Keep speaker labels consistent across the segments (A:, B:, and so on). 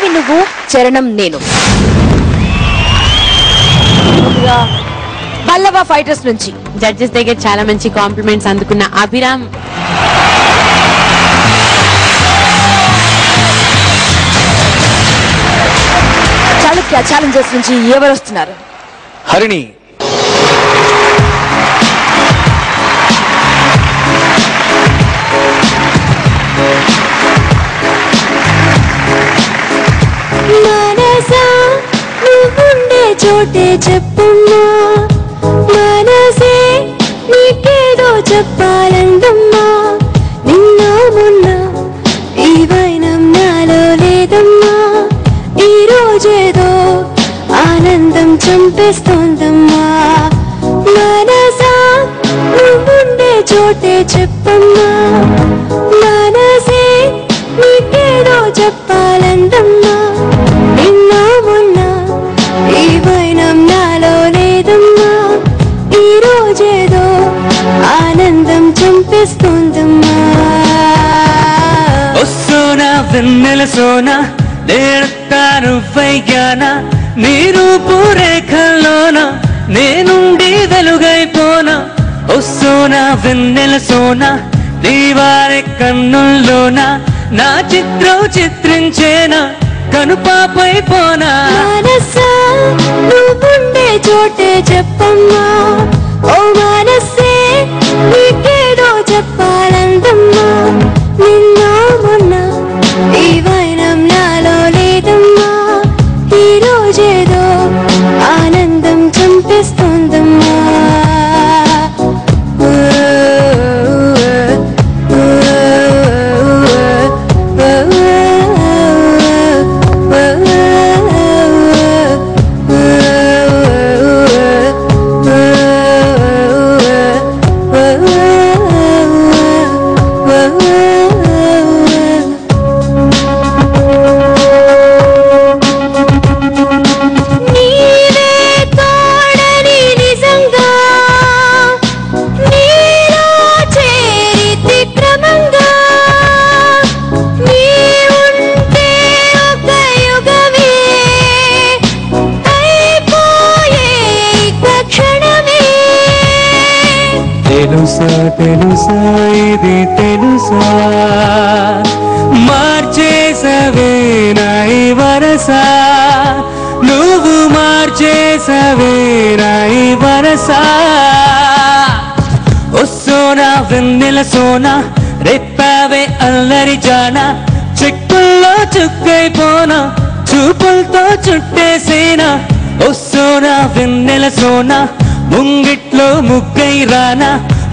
A: పల్లవి నువ్వు, చరణం నేను. పల్లవ ఫైటర్స్ నుంచి
B: జడ్జెస్ దగ్గర చాలా మంచి కాంప్లిమెంట్స్ అందుకున్న అభిరామ్.
A: చాళుక్య ఛాలెంజర్స్ నుంచి ఎవరు వస్తున్నారు?
C: హరిణి.
D: మనసా నువ్వుండే చోటే చెప్పుమ్మా, మనసే నీకేదో చెప్పాలందమ్మా. నిన్న మొన్న ఈ వైనం నాలో లేదమ్మా, ఈ రోజేదో ఆనందం చంపేస్తోందమ్మా. మనసా నువ్వుండే చోటే చెప్పమ్మా, మనసే నీకేదో చెప్పాలందమ్మా. నిన్న మొన్న ఈ వైనం నాలో లేదమ్మా, ఈ రోజేదో ఆనందం చంపేస్తోందమ్మా.
E: సోనా వెన్నెల సోనా నేర్తాను వైగాన, నీ రూపురేఖల్లోన నేనుండి వెలుగైపోనా. ఓ సోనా వెన్నెల సోనా నీ వారి కన్నుల్లోన నా చిత్రం చిత్రించేనా, కనుపాపైపోనా.
D: మనసా నువ్వుండే చోటే చెప్పమ్మా, ఓ మనసే నీకేదో చెప్పాలందమ్మా. నిన్న మొన్న ఈ వైనం నాలో లేదమ్మా, ఈ రోజేదో ఆనందం చంపేస్తోందమ్మా.
E: తెలుసా తెలుసా ఇది తెలుసా, మార్చేసవే నాయి వరసా, నువ్వు మార్చేసవే నాయి వరసా. ఓ సోనా వెన్నెల సోనా రేపావే అల్లరి జానా, చిక్కుల్లో చుక్కైపోనా చూపులతో చుట్టేసేనా. ఓ సోనా వెన్నెల సోనా ముంగిట్లో ముగ్గై రానా,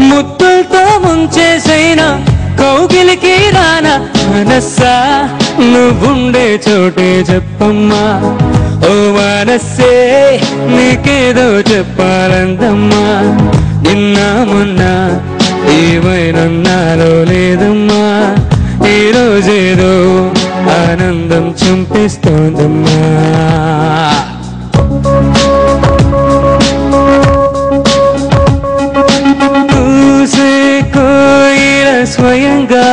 E: ముద్దులతో ముంచేసైనా కౌగిలికి రానా. మనసా నువ్వుండే చోటే చెప్పమ్మా, ఓ మనస్సే నీకేదో చెప్పాలందమ్మా. నిన్న మొన్న ఏమైనా నాలో లేదమ్మా, ఈ రోజేదో ఆనందం చంపేస్తోందమ్మా. స్వయంగా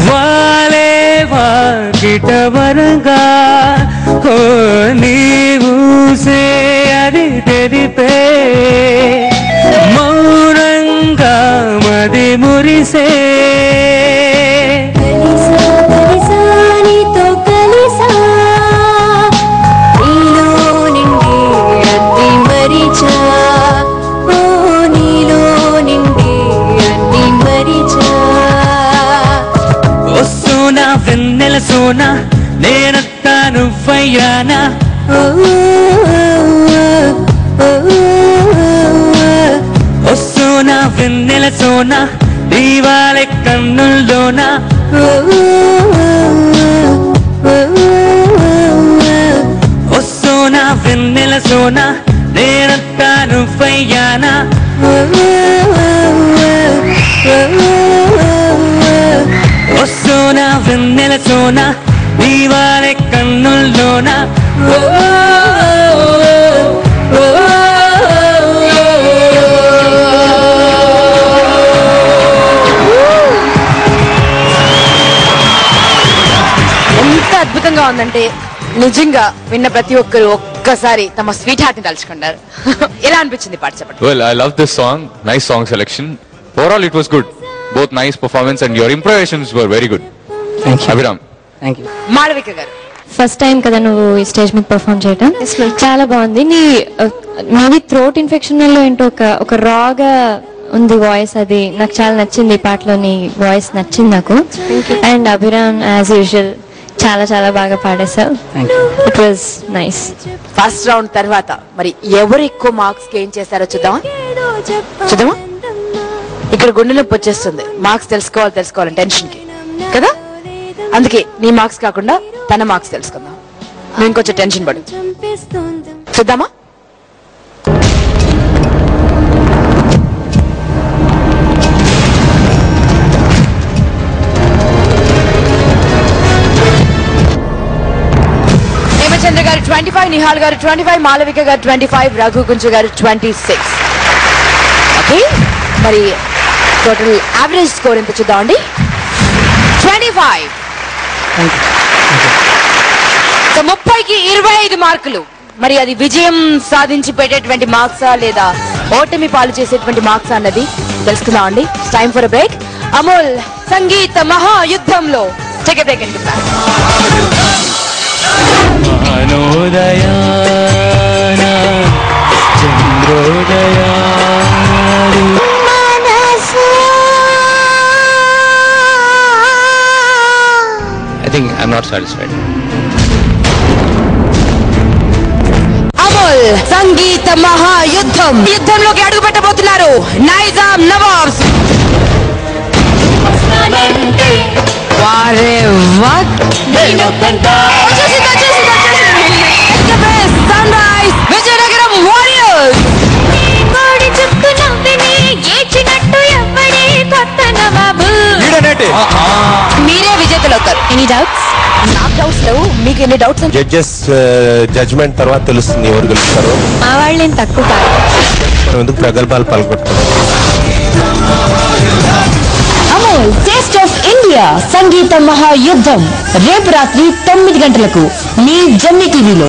E: వాలే వాకిట వరంగా, ఓ నీవూసే అది తెరిపే మౌనంగా మది మురిసే. వెన్నెల సోనా నేనంతాను వయ్యానా, ఓ సోనా వెన్నెల సోనా దీవాలే కన్నుల్లోనా. ఓ సోనా వెన్నెల సోనా నేనంతాను వయ్యానా, ఓ సోనా వెన్నెల సోనా దీవాలే కన్నుల్లోనా.
A: ఎంత అద్భుతంగా ఉందంటే నిజంగా విన్న ప్రతి ఒక్కరు ఒక్కసారి తమ స్వీట్ హార్ట్ ని తలుచుకున్నారు. ఎలా అనిపించింది పాట చెప్పండి?
C: Well, I love this song. Nice song selection. Overall, it was good. Both nice performance and your improvisations were very good.
E: Thank you
C: Abhiram.
E: Thank you.
A: Malavika గారు,
D: ఫస్ట్ టైం కదా నువ్వు ఈ స్టేజ్ మీద పర్ఫామ్ చేయడం, చాలా బాగుంది. నీది థ్రోట్ ఇన్ఫెక్షన్ వల్ల ఏంటో ఒక రాగా ఉంది వాయిస్, అది నాకు చాలా నచ్చింది. ఈ పాటలోని వాయిస్ నచ్చింది నాకు. అండ్ అభిరామ్ యాజ్ యూజువల్ చాలా చాలా బాగా పాడేశావు. It was nice.
A: First round తర్వాత మరి ఎవరు ఎక్కువ మార్క్స్ గెయిన్ చేశారో చూద్దామా? ఇక్కడ గుండె నొప్పి వచ్చేస్తుంది మార్క్స్ తెలుసుకోవాలి టెన్షన్ కి కదా. అందుకే నీ మార్క్స్ కాకుండా తన మార్క్స్ తెలుసుకుందాం. నువ్వు ఇంకొంచెం టెన్షన్ పడు. చూద్దామా? హేమచంద్ర గారు 25, నిహాల్ గారు 25, మాళవిక గారు 25, రఘు గుంజు గారు 26. ఓకే, మరి టోటల్ యావరేజ్ స్కోర్ ఎంత చూద్దామండి? 25. సో 30కి 25 మార్కులు. మరి అది విజయం సాధించి పెట్టేటువంటి మార్క్సా లేదా ఓటమి పాలు చేసేటువంటి మార్క్సా అన్నది తెలుసుకుందామండి. Time for break. అమోల్ సంగీత మహాయుద్ధంలో take a break and get back.
C: I think I'm not satisfied.
A: Amol సంగీత యుద్ధంలోకి అడుగు పెట్టబోతున్నారు నైజాం నవాబ్స్. Sunrise Vizianagaram warriors. మీరే విజేతలు అవుతారు. Any doubts? నాకు డౌట్స్ లేవు, మీకు ఎన్ని డౌట్స్?
F: జడ్జెస్ జడ్జ్మెంట్ తర్వాత తెలుస్తుంది ఎవరు గెలుస్తారో.
D: మా వాళ్ళు ఏం తక్కువ కాదు.
F: మనం ఎందుకు ప్రగల్భాలు పాల్గొంటున్నాం?
A: అమోల్ టేస్ట్ ఆఫ్ ఇండియా సంగీత మహాయుద్ధం రేపు రాత్రి 9 గంటలకు మీ జెమినీ టీవీలో.